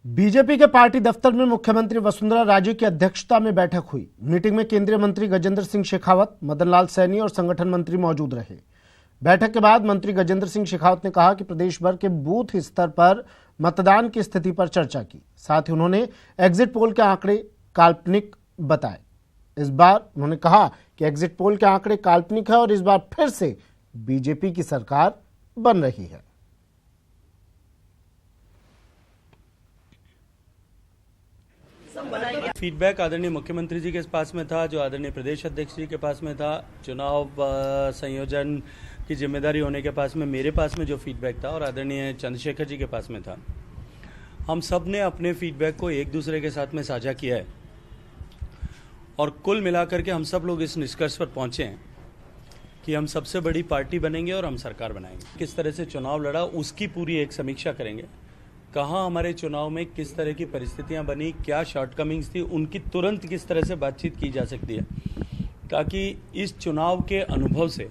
BJP के party दफ्तर में मुख्यमंत्री वसुंधरा राजे की अध्यक्षता में बैठक हुई। मीटिंग में केंद्रीय मंत्री गजेंद्र सिंह शेखावत, मदन लाल सैनी और संगठन मंत्री मौजूद रहे। बैठक के बाद मंत्री गजेंद्र सिंह शेखावत ने कहा कि प्रदेश भर के बूथ स्तर पर मतदान की स्थिति पर चर्चा की। साथ ही उन्होंने एग्जिट पोल के आंकड़े काल्पनिक बताए। इस बार उन्होंने कहा कि एग्जिट पोल के आंकड़े काल्पनिक है और इस बार फिर से बीजेपी की सरकार बन रही है। फीडबैक आदरणीय मुख्यमंत्री जी के पास में था, जो आदरणीय प्रदेश अध्यक्ष जी के पास में था, चुनाव संयोजन की जिम्मेदारी होने के पास में मेरे पास में जो फीडबैक था और आदरणीय चंद्रशेखर जी के पास में था। हम सब ने अपने फीडबैक को एक दूसरे के साथ में साझा किया है और कुल मिलाकर के हम सब लोग इस निष्कर्ष पर पहुंचे हैं कि हम सबसे बड़ी पार्टी बनेंगे और हम सरकार बनाएंगे। किस तरह से चुनाव लड़ा उसकी पूरी एक समीक्षा करेंगे। कहाँ हमारे चुनाव में किस तरह की परिस्थितियां बनी, क्या शॉर्टकमिंग्स थी, उनकी तुरंत किस तरह से बातचीत की जा सकती है, ताकि इस चुनाव के अनुभव से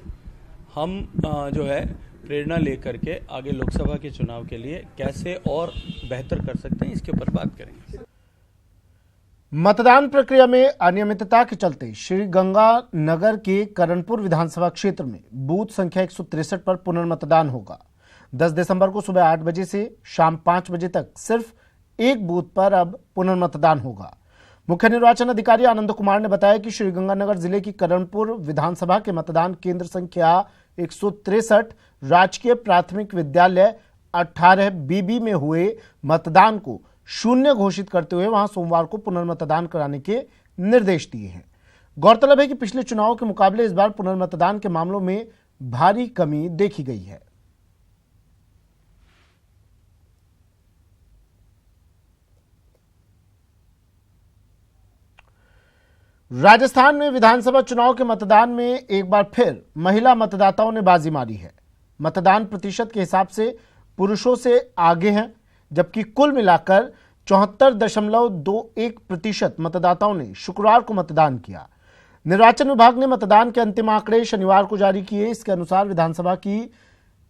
हम जो है प्रेरणा लेकर के आगे लोकसभा के चुनाव के लिए कैसे और बेहतर कर सकते हैं, इसके ऊपर बात करेंगे। मतदान प्रक्रिया में अनियमितता के चलते श्रीगंगानगर के करणपुर विधानसभा क्षेत्र में बूथ संख्या 163 पर पुनर्मतदान होगा। 10 दिसंबर को सुबह 8 बजे से शाम 5 बजे तक सिर्फ एक बूथ पर अब पुनर्मतदान होगा। मुख्य निर्वाचन अधिकारी आनंद कुमार ने बताया कि श्रीगंगानगर जिले की करणपुर विधानसभा के मतदान केंद्र संख्या 163 राजकीय प्राथमिक विद्यालय 18 बीबी में हुए मतदान को शून्य घोषित करते हुए वहां सोमवार को पुनर्मतदान कराने के निर्देश दिए हैं। गौरतलब है कि पिछले चुनाव के मुकाबले इस बार पुनर्मतदान के मामलों में भारी कमी देखी गई है। राजस्थान में विधानसभा चुनाव के मतदान में एक बार फिर महिला मतदाताओं ने बाजी मारी है। मतदान प्रतिशत के हिसाब से पुरुषों से आगे हैं, जबकि कुल मिलाकर 74.21% मतदाताओं ने शुक्रवार को मतदान किया। निर्वाचन विभाग ने मतदान के अंतिम आंकड़े शनिवार को जारी किए। इसके अनुसार विधानसभा की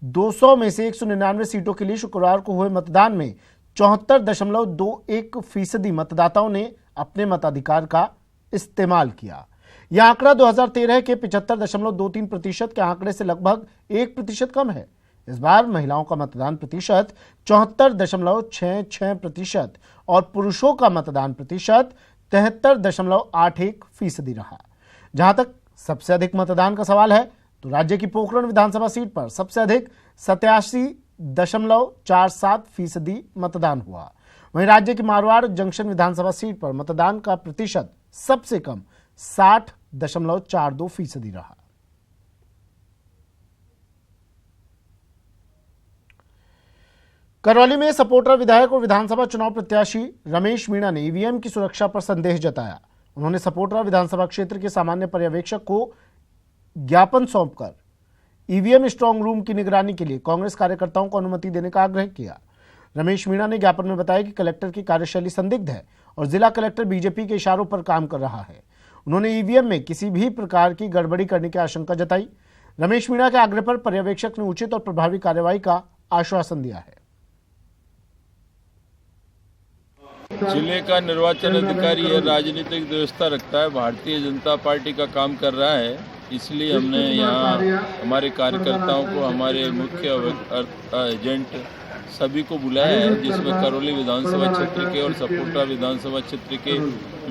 200 में से 199 सीटों के लिए शुक्रवार को हुए मतदान में 74.21% मतदाताओं ने अपने मताधिकार का इस्तेमाल किया। यह आंकड़ा 2013 के 75.23% के आंकड़े से लगभग 1% कम है। इस बार महिलाओं का मतदान प्रतिशत 74.66% और पुरुषों का मतदान प्रतिशत 73.81% रहा। जहां तक सबसे अधिक मतदान का सवाल है तो राज्य की पोखरण विधानसभा सीट पर सबसे अधिक 87.47% मतदान हुआ। वहीं राज्य की मारवाड़ जंक्शन विधानसभा सीट पर मतदान का प्रतिशत सबसे कम 60.42% रहा। करौली में सपोटर विधायक और विधानसभा चुनाव प्रत्याशी रमेश मीणा ने ईवीएम की सुरक्षा पर संदेह जताया। उन्होंने सपोटरा विधानसभा क्षेत्र के सामान्य पर्यवेक्षक को ज्ञापन सौंपकर ईवीएम स्ट्रांग रूम की निगरानी के लिए कांग्रेस कार्यकर्ताओं को अनुमति देने का आग्रह किया। रमेश मीणा ने ज्ञापन में बताया कि कलेक्टर की कार्यशैली संदिग्ध है और जिला कलेक्टर बीजेपी के इशारों पर काम कर रहा है। उन्होंने ईवीएम में किसी भी प्रकार की गड़बड़ी करने की आशंका जताई। रमेश मीणा के आग्रह पर पर्यवेक्षक ने उचित और प्रभावी कार्रवाई का आश्वासन दिया है। जिले का निर्वाचन अधिकारी यह राजनीतिक व्यवस्था रखता है, भारतीय जनता पार्टी का काम कर रहा है, इसलिए हमने यहाँ हमारे कार्यकर्ताओं को, हमारे मुख्य एजेंट सभी को बुलाया है, जिसमें करौली विधानसभा क्षेत्र के और सपोटा विधानसभा क्षेत्र के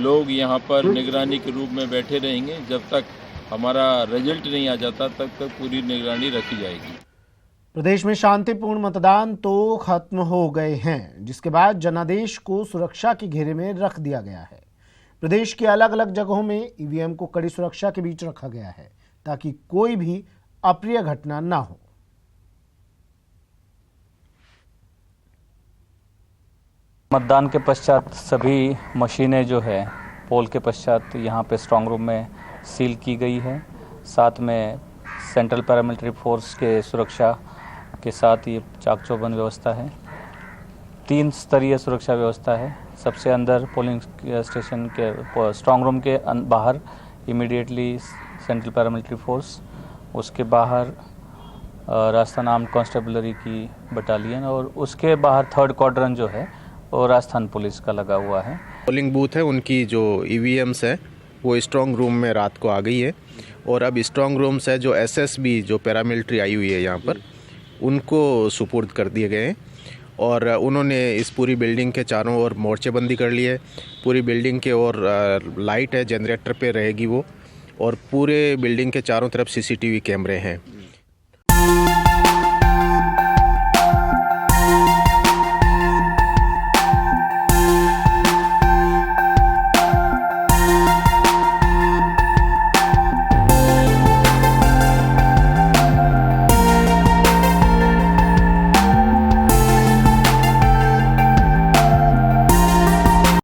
लोग यहाँ पर निगरानी के रूप में बैठे रहेंगे। जब तक हमारा रिजल्ट नहीं आ जाता तब तक पूरी निगरानी रखी जाएगी। प्रदेश में शांतिपूर्ण मतदान तो खत्म हो गए हैं, जिसके बाद जनादेश को सुरक्षा के घेरे में रख दिया गया है। प्रदेश के अलग अलग जगहों में ईवीएम को कड़ी सुरक्षा के बीच रखा गया है ताकि कोई भी अप्रिय घटना ना हो। मतदान के पश्चात सभी मशीनें जो है पोल के पश्चात यहाँ पे स्ट्रांग रूम में सील की गई है। साथ में सेंट्रल पैरामिलिट्री फोर्स के सुरक्षा के साथ ये चाक चौबंद व्यवस्था है। 3 स्तरीय सुरक्षा व्यवस्था है। सबसे अंदर पोलिंग स्टेशन के स्ट्रांग रूम के बाहर इमीडिएटली सेंट्रल पैरामिलिट्री फोर्स, उसके बाहर राजस्थान आर्म्ड कांस्टेबलरी की बटालियन और उसके बाहर 3rd क्वाड्रन जो है और राजस्थान पुलिस का लगा हुआ है। पोलिंग बूथ है, उनकी जो ईवीएम्स है वो स्ट्रांग रूम में रात को आ गई है और अब स्ट्रांग रूम्स है जो एसएसबी जो पैरामिलिट्री आई हुई है यहाँ पर, उनको सुपुर्द कर दिए गए हैं और उन्होंने इस पूरी बिल्डिंग के चारों ओर मोर्चेबंदी कर ली है। पूरी बिल्डिंग के ओर लाइट है, जनरेटर पे रहेगी वो, और पूरे बिल्डिंग के चारों तरफ सीसीटीवी कैमरे हैं।